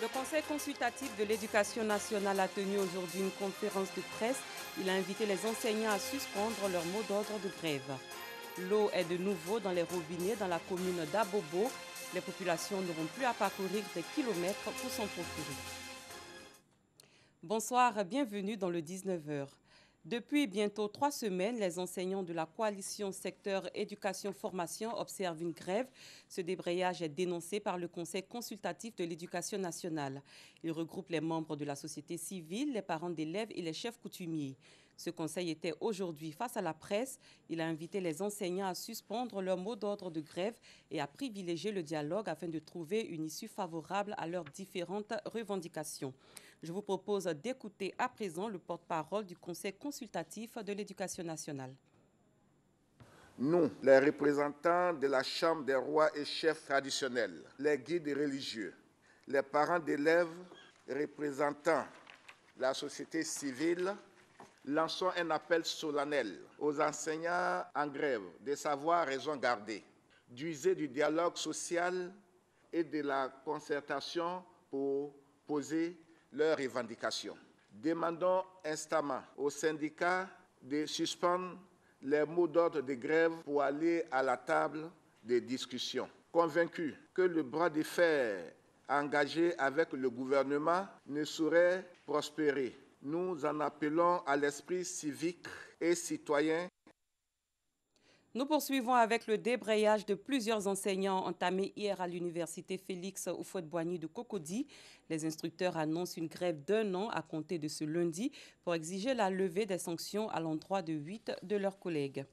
Le Conseil consultatif de l'éducation nationale a tenu aujourd'hui une conférence de presse. Il a invité les enseignants à suspendre leur mot d'ordre de grève. L'eau est de nouveau dans les robinets dans la commune d'Abobo. Les populations n'auront plus à parcourir des kilomètres pour s'en procurer. Bonsoir, bienvenue dans le 19h. Depuis bientôt 3 semaines, les enseignants de la coalition secteur éducation-formation observent une grève. Ce débrayage est dénoncé par le Conseil consultatif de l'éducation nationale. Il regroupe les membres de la société civile, les parents d'élèves et les chefs coutumiers. Ce conseil était aujourd'hui face à la presse. Il a invité les enseignants à suspendre leur mot d'ordre de grève et à privilégier le dialogue afin de trouver une issue favorable à leurs différentes revendications. Je vous propose d'écouter à présent le porte-parole du Conseil consultatif de l'éducation nationale. Nous, les représentants de la Chambre des rois et chefs traditionnels, les guides religieux, les parents d'élèves représentant la société civile, lançons un appel solennel aux enseignants en grève de savoir raison garder, d'user du dialogue social et de la concertation pour poser leurs revendications. Demandons instamment aux syndicats de suspendre les mots d'ordre de grève pour aller à la table des discussions. Convaincus que le bras de fer engagé avec le gouvernement ne saurait prospérer, nous en appelons à l'esprit civique et citoyen. Nous poursuivons avec le débrayage de plusieurs enseignants entamés hier à l'université Félix Houphouët-Boigny de Cocody. Les instructeurs annoncent une grève d'1 an à compter de ce lundi pour exiger la levée des sanctions à l'endroit de 8 de leurs collègues.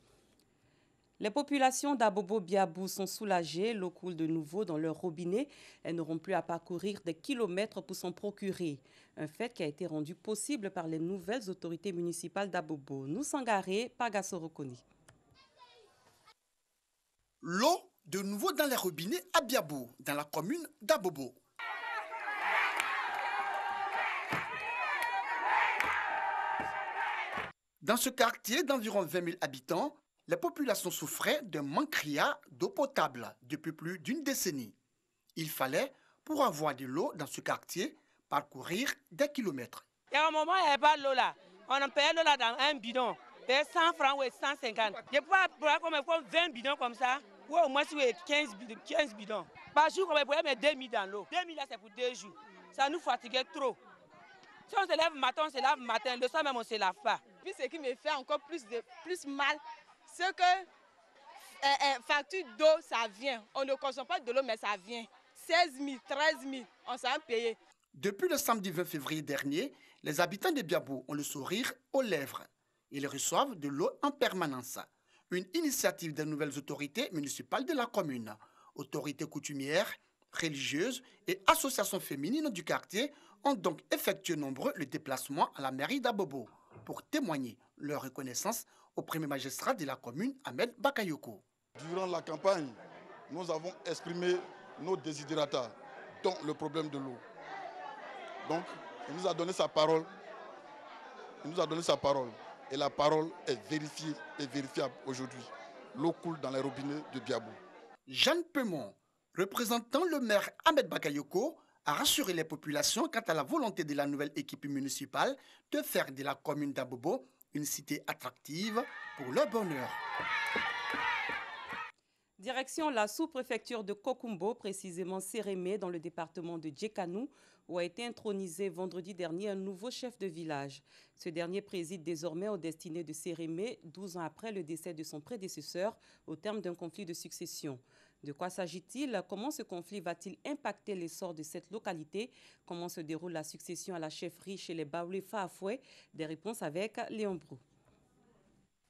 Les populations d'Abobo-Biabou sont soulagées. L'eau coule de nouveau dans leur robinet. Elles n'auront plus à parcourir des kilomètres pour s'en procurer. Un fait qui a été rendu possible par les nouvelles autorités municipales d'Abobo. Nous Sangaré, Pagasorokoni. L'eau de nouveau dans les robinets à Biabou, dans la commune d'Abobo. Dans ce quartier d'environ 20 000 habitants, les populations souffraient d'un manque criard d'eau potable depuis plus d'une décennie. Il fallait, pour avoir de l'eau dans ce quartier, parcourir des kilomètres. Il y a un moment, il n'y avait pas de l'eau là. On en payait l'eau là dans un bidon. Payait 100 francs ou 150. Je pouvais comme 20 bidons comme ça. Ou au moins 15 bidons. Par jour, on pouvait mettre 2000 dans l'eau. 2000 là, c'est pour 2 jours. Ça nous fatiguait trop. Si on se lève matin, on se lave matin. Le soir même, on ne se lave pas. Puis ce qui me fait encore plus mal, c'est que facture d'eau, ça vient. On ne consomme pas de l'eau, mais ça vient. 16 000, 13 000, on s'en paye. Depuis le samedi 20 février dernier, les habitants de Biabou ont le sourire aux lèvres. Ils reçoivent de l'eau en permanence. Une initiative des nouvelles autorités municipales de la commune. Autorités coutumières, religieuses et associations féminines du quartier ont donc effectué nombreux le déplacement à la mairie d'Abobo pour témoigner leur reconnaissance au premier magistrat de la commune, Ahmed Bakayoko. Durant la campagne, nous avons exprimé nos désidératas, dont le problème de l'eau. Donc, il nous a donné sa parole. Et la parole est vérifiée et vérifiable aujourd'hui. L'eau coule dans les robinets de Biabou. Jeanne Pemont, représentant le maire Ahmed Bakayoko, a rassuré les populations quant à la volonté de la nouvelle équipe municipale de faire de la commune d'Abobo une cité attractive pour leur bonheur. Direction la sous-préfecture de Kokumbo, précisément Sérémé, dans le département de Djekanou, où a été intronisé vendredi dernier un nouveau chef de village. Ce dernier préside désormais aux destinées de Sérémé, 12 ans après le décès de son prédécesseur, au terme d'un conflit de succession. De quoi s'agit-il? Comment ce conflit va-t-il impacter l'essor de cette localité? Comment se déroule la succession à la chefferie chez les Baoulé Faafoué? Des réponses avec Léon Brou.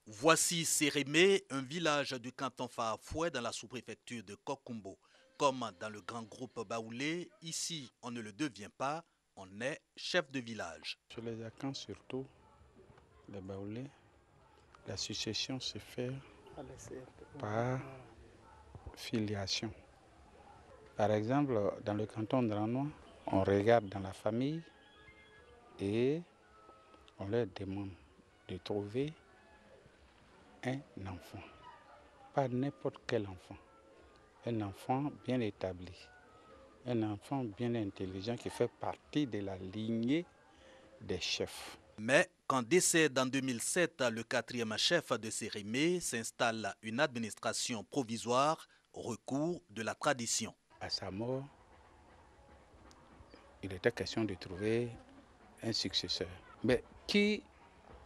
Voici Sérémé, un village du canton Faafoué dans la sous-préfecture de Kokumbo. Comme dans le grand groupe Baoulé, ici on ne le devient pas, on est chef de village. Sur les Akans surtout, les Baoulés, la succession se fait par filiation. Par exemple, dans le canton de Ranois, on regarde dans la famille et on leur demande de trouver un enfant, pas n'importe quel enfant, un enfant bien établi, un enfant bien intelligent qui fait partie de la lignée des chefs. Mais quand décède en 2007 le 4e chef de Sérémé, s'installe une administration provisoire, recours de la tradition. À sa mort, il était question de trouver un successeur. Mais qui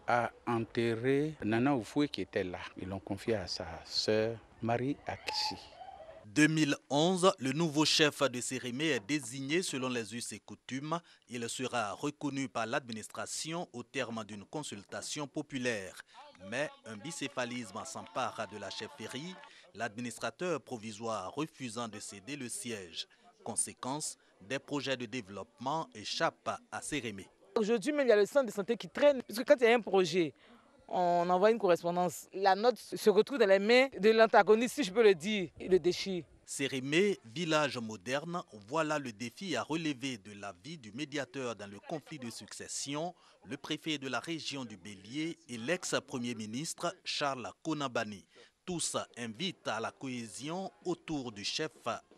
a enterré Nana Oufoué qui était là? Ils l'ont confié à sa sœur Marie Akissi. 2011, le nouveau chef de Sérémé est désigné selon les us et coutumes. Il sera reconnu par l'administration au terme d'une consultation populaire. Mais un bicéphalisme s'empare de la chefferie, l'administrateur provisoire refusant de céder le siège. Conséquence, des projets de développement échappent à Sérémé. Aujourd'hui, même, il y a le centre de santé qui traîne, parce que quand il y a un projet, on envoie une correspondance. La note se retrouve dans les mains de l'antagoniste, si je peux le dire, il le déchire. Sérémé, village moderne, voilà le défi à relever de la vie du médiateur dans le conflit de succession, le préfet de la région du Bélier et l'ex-premier ministre Charles Konabani. Tous invitent à la cohésion autour du chef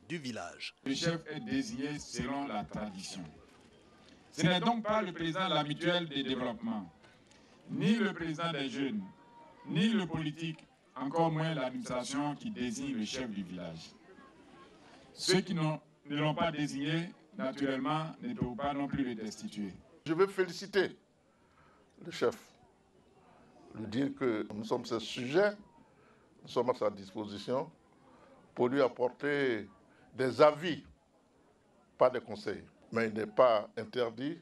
du village. Le chef est désigné selon la tradition. Ce n'est donc pas le président de la mutuelle de développement, ni le président des jeunes, ni le politique, encore moins l'administration qui désigne le chef du village. Ceux qui ne l'ont pas désigné, naturellement, ne peuvent pas non plus le destituer. Je veux féliciter le chef, lui dire que nous sommes ses sujets, nous sommes à sa disposition pour lui apporter des avis, pas des conseils. Mais il n'est pas interdit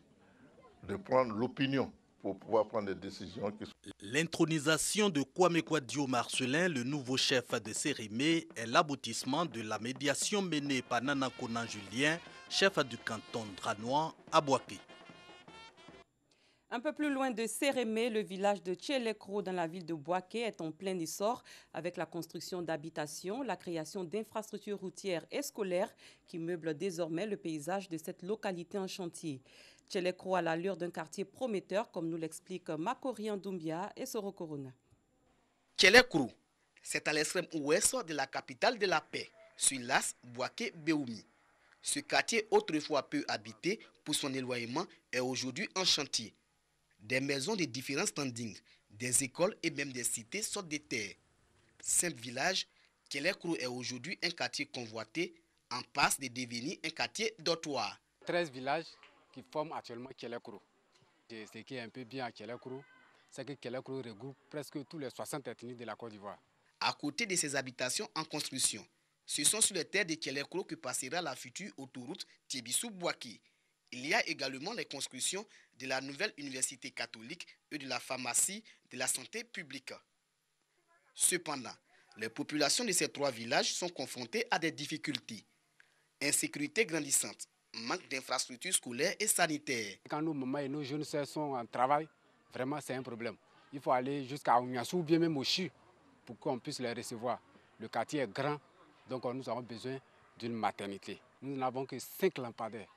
de prendre l'opinion pour pouvoir prendre des décisions. L'intronisation de Kwame Kwadio Marcelin, le nouveau chef de Sérémé, est l'aboutissement de la médiation menée par Nana Konan Julien, chef du canton dranois à Bouaké. Un peu plus loin de Sérémé, le village de Tchelekro dans la ville de Bouaké est en plein essor avec la construction d'habitations, la création d'infrastructures routières et scolaires qui meublent désormais le paysage de cette localité en chantier. Tchelekro a l'allure d'un quartier prometteur, comme nous l'expliquent Makori Ndoumbia et Soro Corona. Tchelekro, c'est à l'extrême ouest de la capitale de la paix, sur l'as Bouaké-Béoumi. Ce quartier, autrefois peu habité pour son éloignement, est aujourd'hui en chantier. Des maisons de différents standings, des écoles et même des cités sortent des terres. Simple village, Tchelekro est aujourd'hui un quartier convoité, en passe de devenir un quartier dortoir. 13 villages qui forment actuellement Tchelekro. Ce qui est un peu bien à Tchelekro, c'est que Tchelekro regroupe presque tous les 60 ethnies de la Côte d'Ivoire. À côté de ces habitations en construction, ce sont sur les terres de Tchelekro que passera la future autoroute Tiébissou-Bouaké. Il y a également les constructions de la nouvelle université catholique et de la pharmacie de la santé publique. Cependant, les populations de ces trois villages sont confrontées à des difficultés. Insécurité grandissante, manque d'infrastructures scolaires et sanitaires. Quand nos mamans et nos jeunes sœurs sont en travail, vraiment c'est un problème. Il faut aller jusqu'à Ouniassou ou bien même au Chi pour qu'on puisse les recevoir. Le quartier est grand, donc nous avons besoin d'une maternité. Nous n'avons que 5 lampadaires.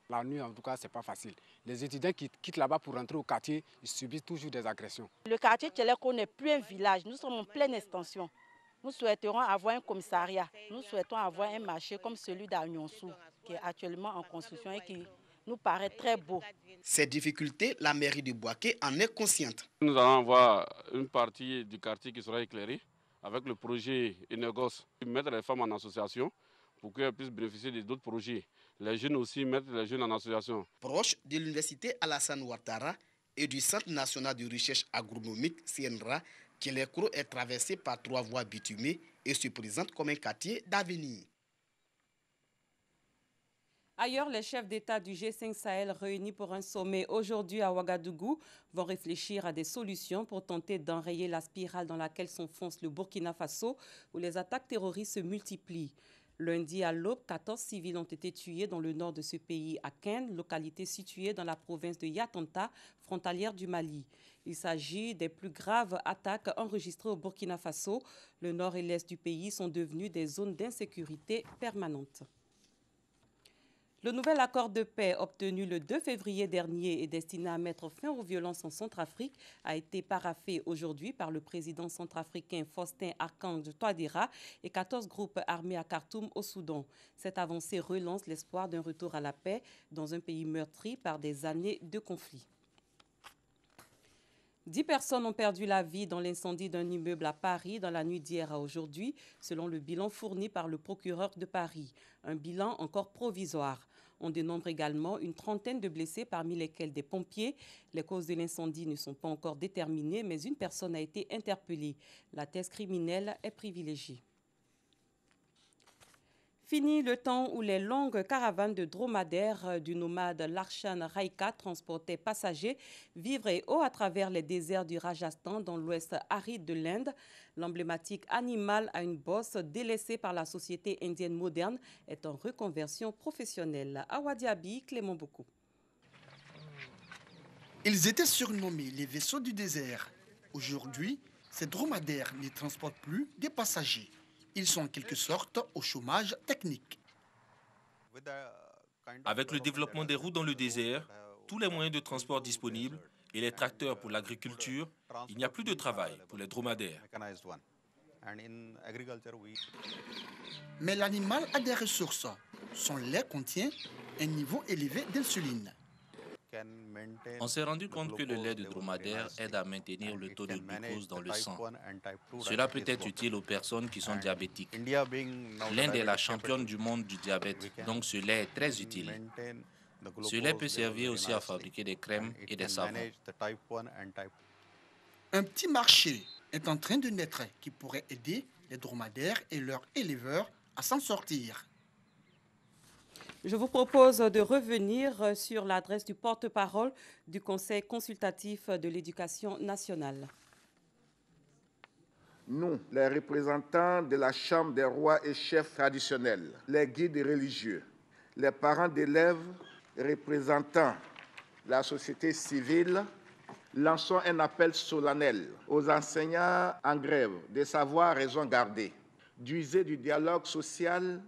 La nuit, en tout cas, ce n'est pas facile. Les étudiants qui quittent là-bas pour rentrer au quartier, ils subissent toujours des agressions. Le quartier Tchelekro n'est plus un village, nous sommes en pleine extension. Nous souhaiterons avoir un commissariat, nous souhaitons avoir un marché comme celui d'Agnonsou, qui est actuellement en construction et qui nous paraît très beau. Ces difficultés, la mairie de Bouaké en est consciente. Nous allons avoir une partie du quartier qui sera éclairée avec le projet Enegos, mettre les femmes en association pour qu'elles puissent bénéficier d'autres projets. Les jeunes aussi, mettre les jeunes en association. Proche de l'université Alassane Ouattara et du Centre national de recherche agronomique CNRA, Tchelekro est traversé par 3 voies bitumées et se présente comme un quartier d'avenir. Ailleurs, les chefs d'État du G5 Sahel réunis pour un sommet aujourd'hui à Ouagadougou vont réfléchir à des solutions pour tenter d'enrayer la spirale dans laquelle s'enfonce le Burkina Faso, où les attaques terroristes se multiplient. Lundi à l'aube, 14 civils ont été tués dans le nord de ce pays, à Kenne, localité située dans la province de Yatanta, frontalière du Mali. Il s'agit des plus graves attaques enregistrées au Burkina Faso. Le nord et l'est du pays sont devenus des zones d'insécurité permanentes. Le nouvel accord de paix obtenu le 2 février dernier et destiné à mettre fin aux violences en Centrafrique a été paraphé aujourd'hui par le président centrafricain Faustin Archange Touadéra et 14 groupes armés à Khartoum au Soudan. Cette avancée relance l'espoir d'un retour à la paix dans un pays meurtri par des années de conflit. 10 personnes ont perdu la vie dans l'incendie d'un immeuble à Paris dans la nuit d'hier à aujourd'hui, selon le bilan fourni par le procureur de Paris. Un bilan encore provisoire. On dénombre également une trentaine de blessés, parmi lesquels des pompiers. Les causes de l'incendie ne sont pas encore déterminées, mais une personne a été interpellée. La thèse criminelle est privilégiée. Fini le temps où les longues caravanes de dromadaires du nomade Larshan Raika transportaient passagers, vivres et eaux à travers les déserts du Rajasthan dans l'ouest aride de l'Inde. L'emblématique animal à une bosse délaissée par la société indienne moderne est en reconversion professionnelle. Awadiabi, Clément Boko. Ils étaient surnommés les vaisseaux du désert. Aujourd'hui, ces dromadaires ne transportent plus des passagers. Ils sont en quelque sorte au chômage technique. Avec le développement des routes dans le désert, tous les moyens de transport disponibles et les tracteurs pour l'agriculture, il n'y a plus de travail pour les dromadaires. Mais l'animal a des ressources. Son lait contient un niveau élevé d'insuline. On s'est rendu compte que le lait de dromadaire aide à maintenir le taux de glucose dans le sang. Cela peut être utile aux personnes qui sont diabétiques. L'Inde est la championne du monde du diabète, donc ce lait est très utile. Ce lait peut servir aussi à fabriquer des crèmes et des savons. Un petit marché est en train de naître qui pourrait aider les dromadaires et leurs éleveurs à s'en sortir. Je vous propose de revenir sur l'adresse du porte-parole du Conseil consultatif de l'éducation nationale. Nous, les représentants de la Chambre des rois et chefs traditionnels, les guides religieux, les parents d'élèves représentant la société civile, lançons un appel solennel aux enseignants en grève de savoir raison garder, d'user du dialogue social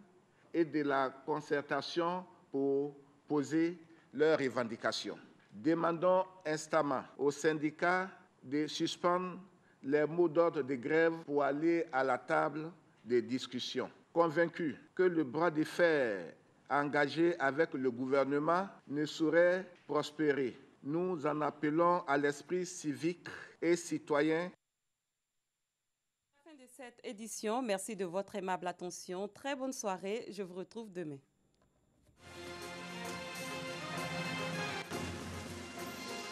et de la concertation pour poser leurs revendications. Demandons instamment aux syndicats de suspendre les mots d'ordre de grève pour aller à la table des discussions. Convaincus que le bras de fer engagé avec le gouvernement ne saurait prospérer, nous en appelons à l'esprit civique et citoyen. Fin de cette édition, merci de votre aimable attention. Très bonne soirée, je vous retrouve demain.